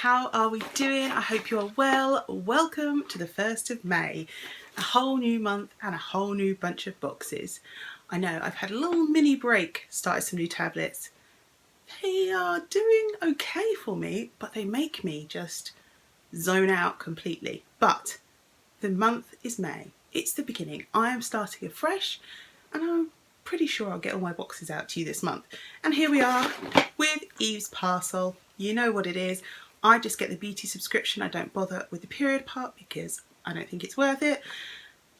how are we doing? I hope you are well. Welcome to the 1st of May. A whole new month and a whole new bunch of boxes. I know I've had a little mini break, started some new tablets. They are doing okay for me, but they make me just zone out completely. But the month is May. It's the beginning. I am starting afresh and I'm pretty sure I'll get all my boxes out to you this month. And here we are with Eve's Parcel. You know what it is. I just get the beauty subscription. I don't bother with the period part because I don't think it's worth it.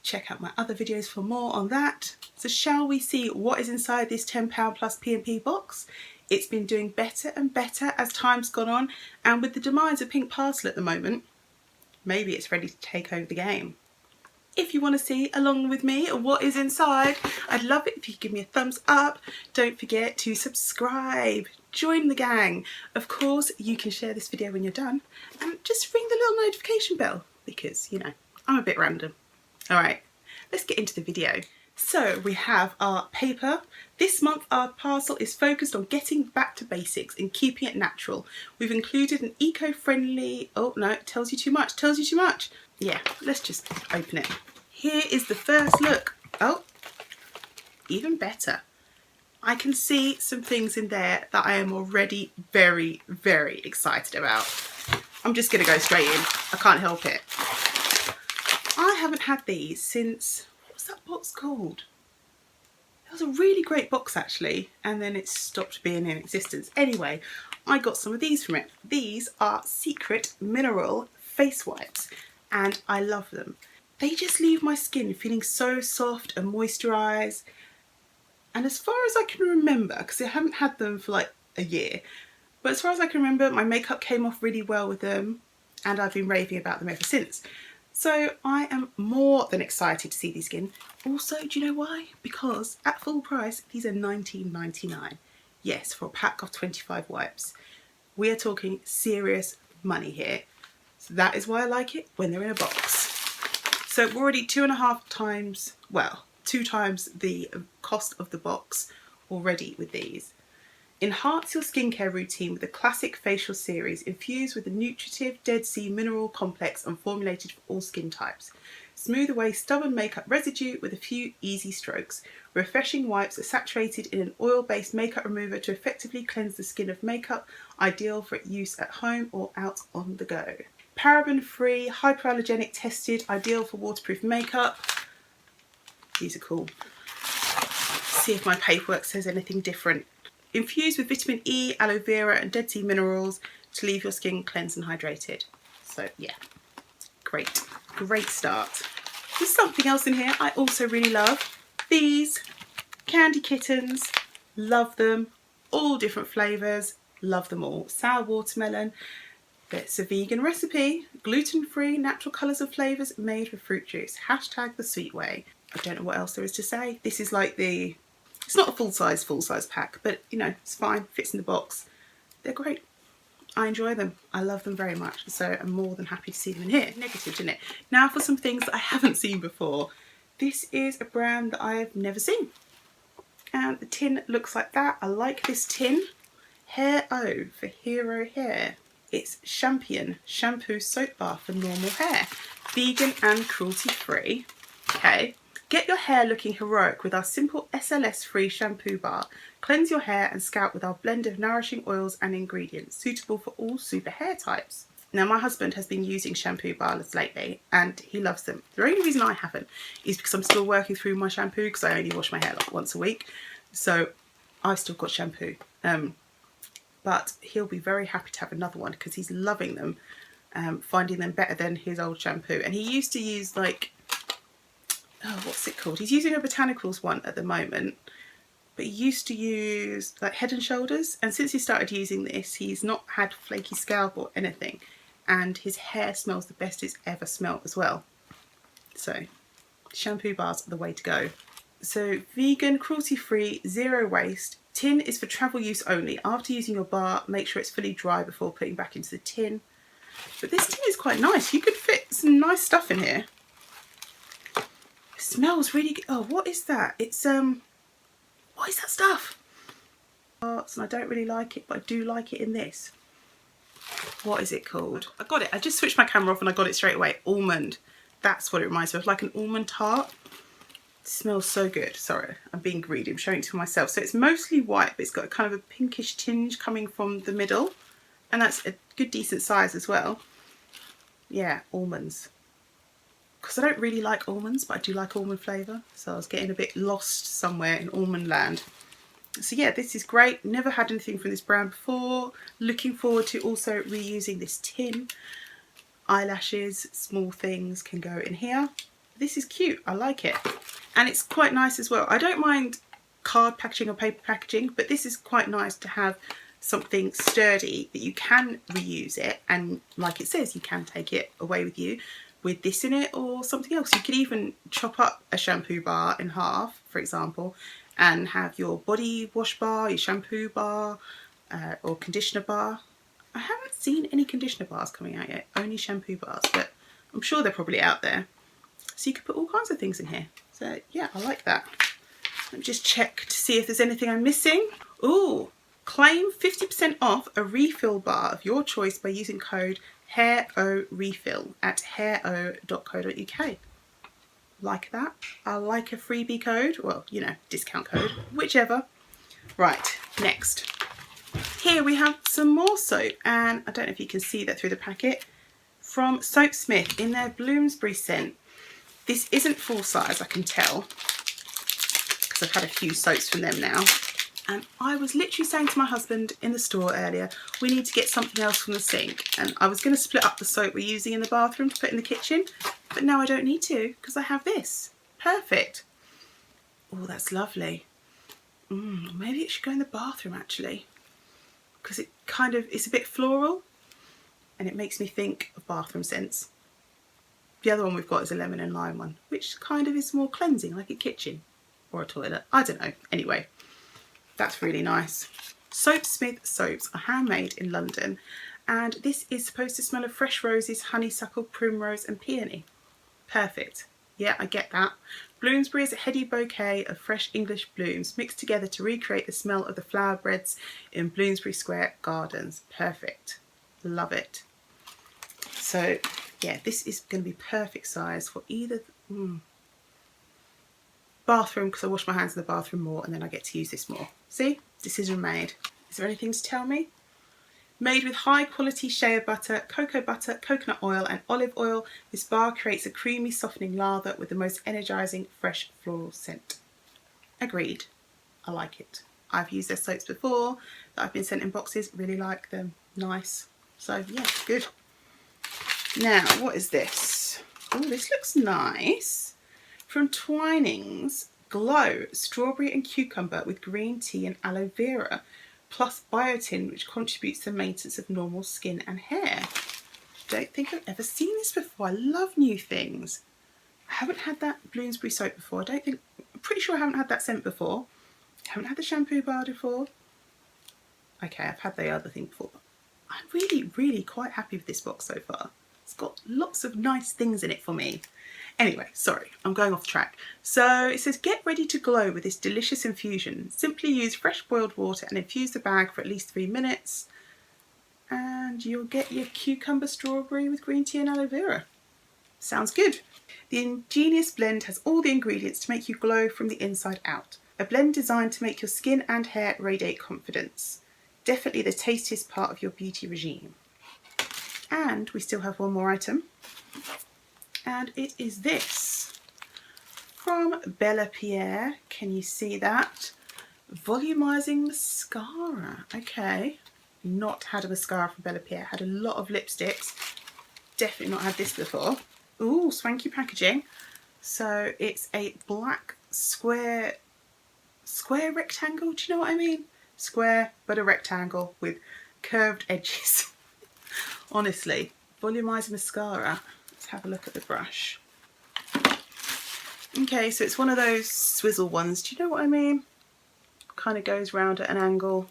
Check out my other videos for more on that. So shall we see what is inside this £10 plus P&P box? It's been doing better and better as time's gone on, and with the demise of Pink Parcel at the moment, maybe it's ready to take over the game. If you want to see along with me what is inside, I'd love it if you could give me a thumbs up. Don't forget to subscribe, join the gang. Of course, you can share this video when you're done and just ring the little notification bell because, you know, I'm a bit random. All right, let's get into the video. So we have our paper. This month our parcel is focused on getting back to basics and keeping it natural. We've included an eco-friendly, oh no, it tells you too much, Yeah, let's just open it. Here is the first look. Oh, even better. I can see some things in there that I am already very, very excited about. I'm just gonna go straight in. I can't help it. I haven't had these since, what's that box called? It was a really great box actually, and then it stopped being in existence. Anyway, I got some of these from it. These are Secret Mineral Face Wipes, and I love them. They just leave my skin feeling so soft and moisturised. And as far as I can remember, because I haven't had them for like a year, but as far as I can remember, my makeup came off really well with them, and I've been raving about them ever since. So I am more than excited to see these again. Also, do you know why? Because at full price, these are £19.99. Yes, for a pack of 25 wipes. We are talking serious money here. So that is why I like it when they're in a box. So we're already 2.5 times, well, 2 times the cost of the box already with these. Enhance your skincare routine with a classic facial series infused with a nutritive Dead Sea mineral complex and formulated for all skin types. Smooth away stubborn makeup residue with a few easy strokes. Refreshing wipes are saturated in an oil-based makeup remover to effectively cleanse the skin of makeup, ideal for use at home or out on the go. Paraben-free, hypoallergenic tested, ideal for waterproof makeup. These are cool. See if my paperwork says anything different. Infused with vitamin E, aloe vera and Dead Sea minerals to leave your skin cleansed and hydrated. So yeah, great start. There's something else in here I also really love. These candy kittens, love them. All different flavours, love them all. Sour watermelon. It's a vegan recipe, gluten-free, natural colours and flavours made with fruit juice. Hashtag the sweet way. I don't know what else there is to say. This is like the, it's not a full size pack, but you know, it's fine, fits in the box. They're great. I enjoy them. I love them very much. So I'm more than happy to see them in here. Negative, isn't it? Now for some things that I haven't seen before. This is a brand that I've never seen. And the tin looks like that. I like this tin. Hair O for Hero Hair. It's Champion Shampoo Soap Bar for normal hair. Vegan and cruelty free. Okay. Get your hair looking heroic with our simple SLS-free shampoo bar. Cleanse your hair and scalp with our blend of nourishing oils and ingredients, suitable for all super hair types. Now, my husband has been using shampoo bars lately and he loves them. The only reason I haven't is because I'm still working through my shampoo because I only wash my hair like once a week. So I've still got shampoo. But he'll be very happy to have another one because he's loving them, finding them better than his old shampoo. And he used to use like, oh, what's it called? He's using a Botanicals one at the moment, but he used to use like Head and Shoulders. And since he started using this, he's not had flaky scalp or anything. And his hair smells the best it's ever smelled as well. So shampoo bars are the way to go. So vegan, cruelty-free, zero waste. Tin is for travel use only. After using your bar, make sure it's fully dry before putting back into the tin. But this tin is quite nice. You could fit some nice stuff in here. It smells really good. Oh, what is that? It's what is that stuff? And I don't really like it, but I do like it in this. What is it called? I got it. I just switched my camera off and I got it straight away. Almond. That's what it reminds me of, like an almond tart. It smells so good. Sorry, I'm being greedy. I'm showing it to myself. So it's mostly white, but it's got a kind of a pinkish tinge coming from the middle. And that's a good, decent size as well. Yeah, almonds. Because I don't really like almonds, but I do like almond flavour. So I was getting a bit lost somewhere in almond land. So yeah, this is great. Never had anything from this brand before. Looking forward to also reusing this tin. Eyelashes, small things can go in here. This is cute. I like it. And it's quite nice as well. I don't mind card packaging or paper packaging, but this is quite nice to have something sturdy that you can reuse it. And like it says, you can take it away with you with this in it or something else. You could even chop up a shampoo bar in half, for example, and have your body wash bar, your shampoo bar, or conditioner bar. I haven't seen any conditioner bars coming out yet, only shampoo bars, but I'm sure they're probably out there. So you could put all kinds of things in here. So yeah, I like that. Let me just check to see if there's anything I'm missing. Ooh, claim 50% off a refill bar of your choice by using code HAIROREFILL at hairo.co.uk. Like that. I like a freebie code, well, you know, discount code, whichever. Right, next. Here we have some more soap, and I don't know if you can see that through the packet, from Soapsmith in their Bloomsbury scent. This isn't full size, I can tell, because I've had a few soaps from them now. And I was literally saying to my husband in the store earlier, we need to get something else from the sink. And I was going to split up the soap we're using in the bathroom to put in the kitchen, but now I don't need to because I have this. Perfect. Oh, that's lovely. Maybe it should go in the bathroom actually, because it kind of is a bit floral and it makes me think of bathroom scents. The other one we've got is a lemon and lime one, which kind of is more cleansing, like a kitchen or a toilet. I don't know. Anyway, that's really nice. Soapsmith soaps are handmade in London, and this is supposed to smell of fresh roses, honeysuckle, primrose and peony. Perfect. Yeah, I get that. Bloomsbury is a heady bouquet of fresh English blooms mixed together to recreate the smell of the flower beds in Bloomsbury Square Gardens. Perfect. Love it. So yeah, this is going to be perfect size for either bathroom, because I wash my hands in the bathroom more and then I get to use this more. See? Decision made. Is there anything to tell me? Made with high quality shea butter, coconut oil and olive oil, this bar creates a creamy softening lather with the most energising fresh floral scent. Agreed. I like it. I've used their soaps before that I've been sent in boxes. Really like them. Nice. So yeah, good. Now, what is this? Oh, this looks nice. From Twinings, Glow, strawberry and cucumber with green tea and aloe vera, plus biotin, which contributes to the maintenance of normal skin and hair. Don't think I've ever seen this before. I love new things. I haven't had that Bloomsbury soap before. I'm pretty sure I haven't had that scent before. I haven't had the shampoo bar before. Okay, I've had the other thing before. I'm really, really quite happy with this box so far. It's got lots of nice things in it for me. Anyway, sorry, I'm going off track. So it says, get ready to glow with this delicious infusion. Simply use fresh boiled water and infuse the bag for at least 3 minutes. And you'll get your cucumber strawberry with green tea and aloe vera. Sounds good. The ingenious blend has all the ingredients to make you glow from the inside out. A blend designed to make your skin and hair radiate confidence. Definitely the tastiest part of your beauty regime. And we still have one more item. And it is this. From Bella Pierre. Can you see that? Volumizing mascara. Okay. Not had a mascara from Bella Pierre. Had a lot of lipsticks. Definitely not had this before. Ooh, swanky packaging. So it's a black square rectangle. Do you know what I mean? Square, but a rectangle with curved edges. Honestly, volumizing mascara. Let's have a look at the brush. Okay, so it's one of those swizzle ones. Do you know what I mean? Kind of goes round at an angle.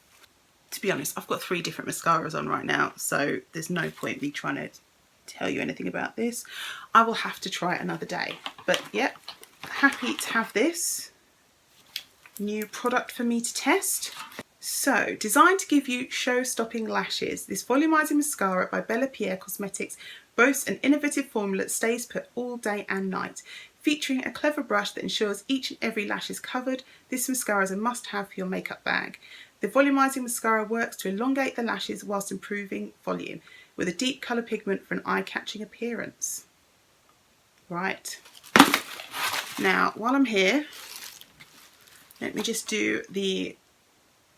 To be honest, I've got 3 different mascaras on right now, so there's no point me trying to tell you anything about this. I will have to try it another day. But yeah, happy to have this new product for me to test. So, designed to give you show-stopping lashes, this volumizing mascara by Bella Pierre Cosmetics boasts an innovative formula that stays put all day and night. Featuring a clever brush that ensures each and every lash is covered, this mascara is a must-have for your makeup bag. The volumizing mascara works to elongate the lashes whilst improving volume, with a deep colour pigment for an eye-catching appearance. Right, now while I'm here, let me just do the,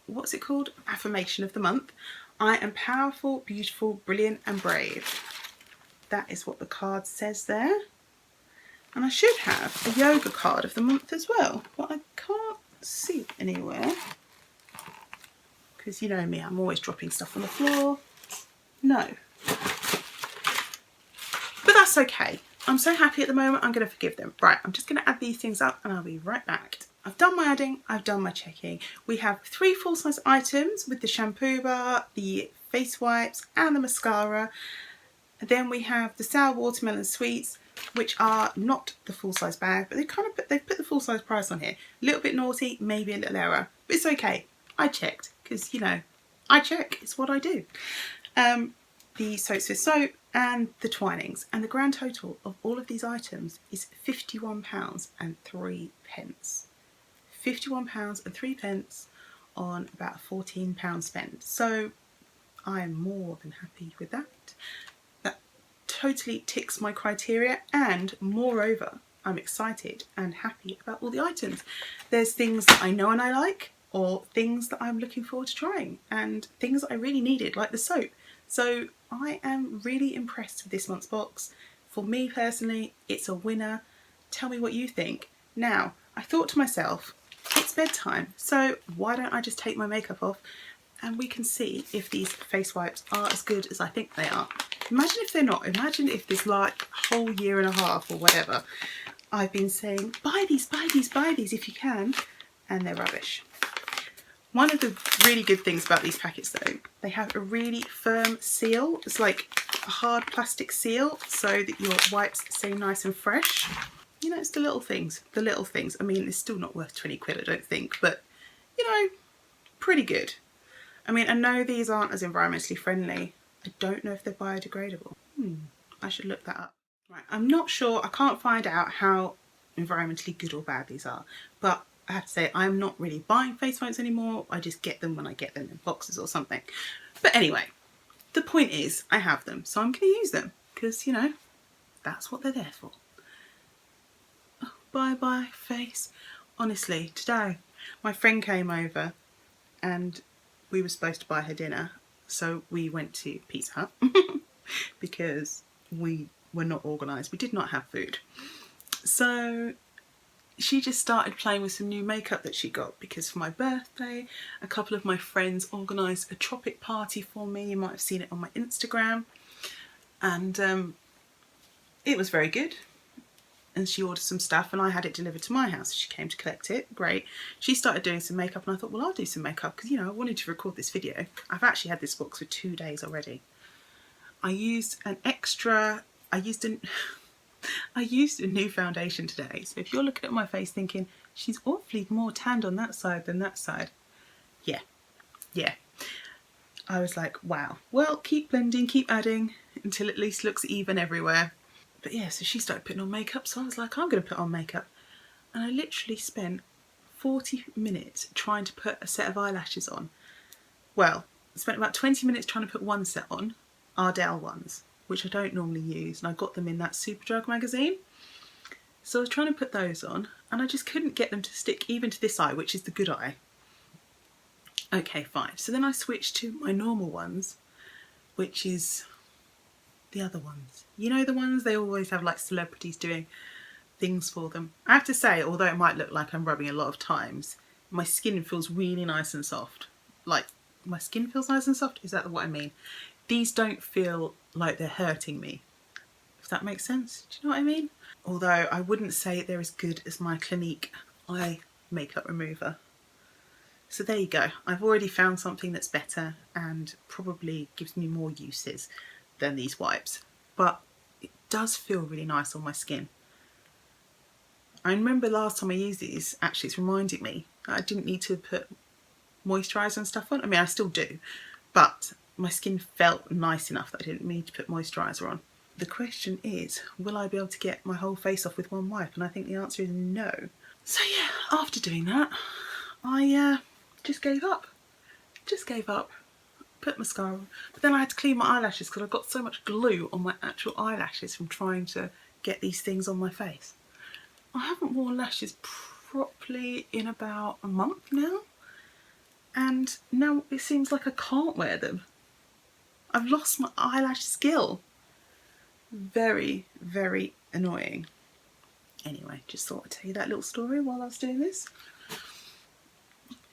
what's it called? Affirmation of the month. I am powerful, beautiful, brilliant and brave. That is what the card says there. And I should have a yoga card of the month as well, but I can't see it anywhere. Because you know me, I'm always dropping stuff on the floor. No. But that's okay. I'm so happy at the moment, I'm going to forgive them. Right, I'm just going to add these things up and I'll be right back. I've done my adding, I've done my checking. We have 3 full-size items with the shampoo bar, the face wipes and the mascara. And then we have the sour watermelon sweets, which are not the full-size bag, but they've put the full-size price on here. A little bit naughty, maybe a little error, but it's okay. I checked, because you know, I check, it's what I do. The Soaps with Soap and the Twinings, and the grand total of all of these items is £51 and 3 pence. £51 and 3 pence on about a £14 spend. So I'm more than happy with that. That totally ticks my criteria, and moreover, I'm excited and happy about all the items. There's things that I know and I like, or things that I'm looking forward to trying, and things that I really needed, like the soap. So I am really impressed with this month's box. For me personally, it's a winner. Tell me what you think. Now, I thought to myself, it's bedtime, so why don't I just take my makeup off and we can see if these face wipes are as good as I think they are. Imagine if they're not. Imagine if this like whole year and a half or whatever I've been saying, buy these, buy these, buy these if you can, and they're rubbish. One of the really good things about these packets though, they have a really firm seal. It's like a hard plastic seal so that your wipes stay nice and fresh. You know, it's the little things, the little things. I mean, it's still not worth 20 quid, I don't think, but you know, pretty good. I mean, I know these aren't as environmentally friendly. I don't know if they're biodegradable. I should look that up. Right, I'm not sure, I can't find out how environmentally good or bad these are, but I have to say I'm not really buying face wipes anymore. I just get them when I get them in boxes or something. But anyway, the point is I have them, so I'm going to use them because, you know, that's what they're there for. Oh, bye bye face. Honestly, today my friend came over and we were supposed to buy her dinner, so we went to Pizza Hut because we were not organised. We did not have food. So she just started playing with some new makeup that she got because for my birthday, a couple of my friends organised a tropic party for me. You might have seen it on my Instagram. And it was very good. And she ordered some stuff and I had it delivered to my house. She came to collect it. Great. She started doing some makeup and I thought, well, I'll do some makeup because, you know, I wanted to record this video. I've actually had this box for 2 days already. I used an extra, I used a new foundation today. So if you're looking at my face thinking, she's awfully more tanned on that side than that side. Yeah. I was like, wow. Well, keep blending, keep adding until it at least looks even everywhere. But yeah, so she started putting on makeup. So I was like, I'm going to put on makeup. And I literally spent 40 minutes trying to put a set of eyelashes on. Well, I spent about 20 minutes trying to put one set on, Ardell ones, which I don't normally use, and I got them in that Superdrug magazine. So I was trying to put those on and I just couldn't get them to stick even to this eye, which is the good eye. Okay, fine. So then I switched to my normal ones, which is the other ones. You know, the ones they always have like celebrities doing things for them. I have to say, although it might look like I'm rubbing a lot of times, my skin feels really nice and soft. Like, my skin feels nice and soft? Is that what I mean? These don't feel like they're hurting me, if that makes sense. Do you know what I mean? Although I wouldn't say they're as good as my Clinique eye makeup remover. So there you go. I've already found something that's better and probably gives me more uses than these wipes. But it does feel really nice on my skin. I remember last time I used these, actually it's reminding me that I didn't need to put moisturiser and stuff on. I mean, I still do, but my skin felt nice enough that I didn't need to put moisturiser on. The question is, will I be able to get my whole face off with one wipe? And I think the answer is no. So yeah, after doing that, I just gave up. Put mascara on. But then I had to clean my eyelashes because I got so much glue on my actual eyelashes from trying to get these things on my face. I haven't worn lashes properly in about a month now, and now it seems like I can't wear them. I've lost my eyelash skill. Very, very annoying. Anyway, just thought I'd tell you that little story while I was doing this.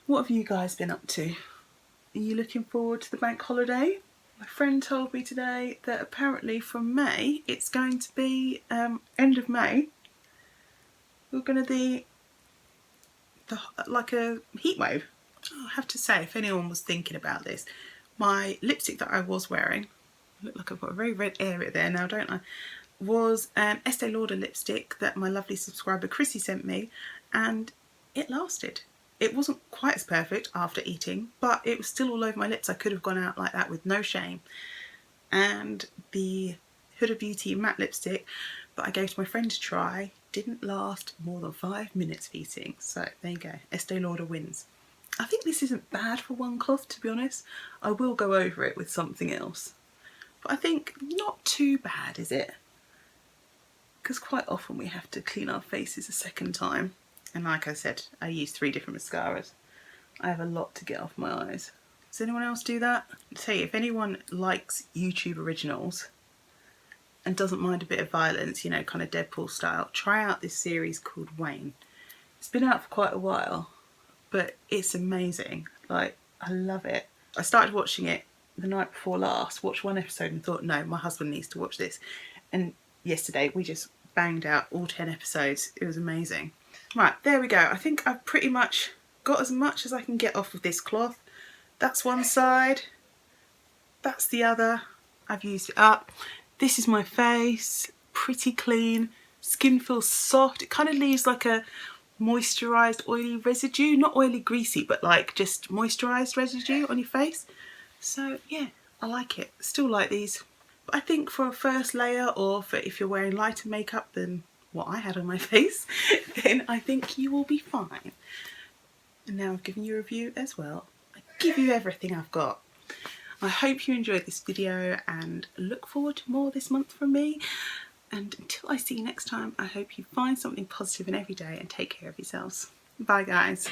What have you guys been up to? Are you looking forward to the bank holiday? My friend told me today that apparently from May, it's going to be end of May, we're going to be like a heat wave. I have to say, if anyone was thinking about this, my lipstick that I was wearing, I look like I've got a very red area there now, don't I, was an Estee Lauder lipstick that my lovely subscriber Chrissy sent me, and it lasted. It wasn't quite as perfect after eating, but it was still all over my lips. I could have gone out like that with no shame. And the Huda Beauty matte lipstick that I gave to my friend to try didn't last more than 5 minutes of eating. So there you go, Estee Lauder wins. I think this isn't bad for one cloth, to be honest. I will go over it with something else. But I think not too bad, is it? Because quite often we have to clean our faces a second time. And like I said, I use 3 different mascaras. I have a lot to get off my eyes. Does anyone else do that? I'll tell you, if anyone likes YouTube originals and doesn't mind a bit of violence, you know, kind of Deadpool style, try out this series called Wayne. It's been out for quite a while, but it's amazing. Like, I love it. I started watching it the night before last, watched 1 episode and thought, no, my husband needs to watch this. And yesterday we just banged out all 10 episodes. It was amazing. Right, there we go. I think I've pretty much got as much as I can get off of this cloth. That's one side, that's the other. I've used it up. This is my face, pretty clean. Skin feels soft. It kind of leaves like a moisturised oily residue. Not oily greasy, but like just moisturised residue on your face. So yeah, I like it. Still like these. But I think for a first layer, or for if you're wearing lighter makeup than what I had on my face, then I think you will be fine. And now I've given you a review as well. I give you everything I've got. I hope you enjoyed this video and look forward to more this month from me. And until I see you next time, I hope you find something positive in every day and take care of yourselves. Bye guys.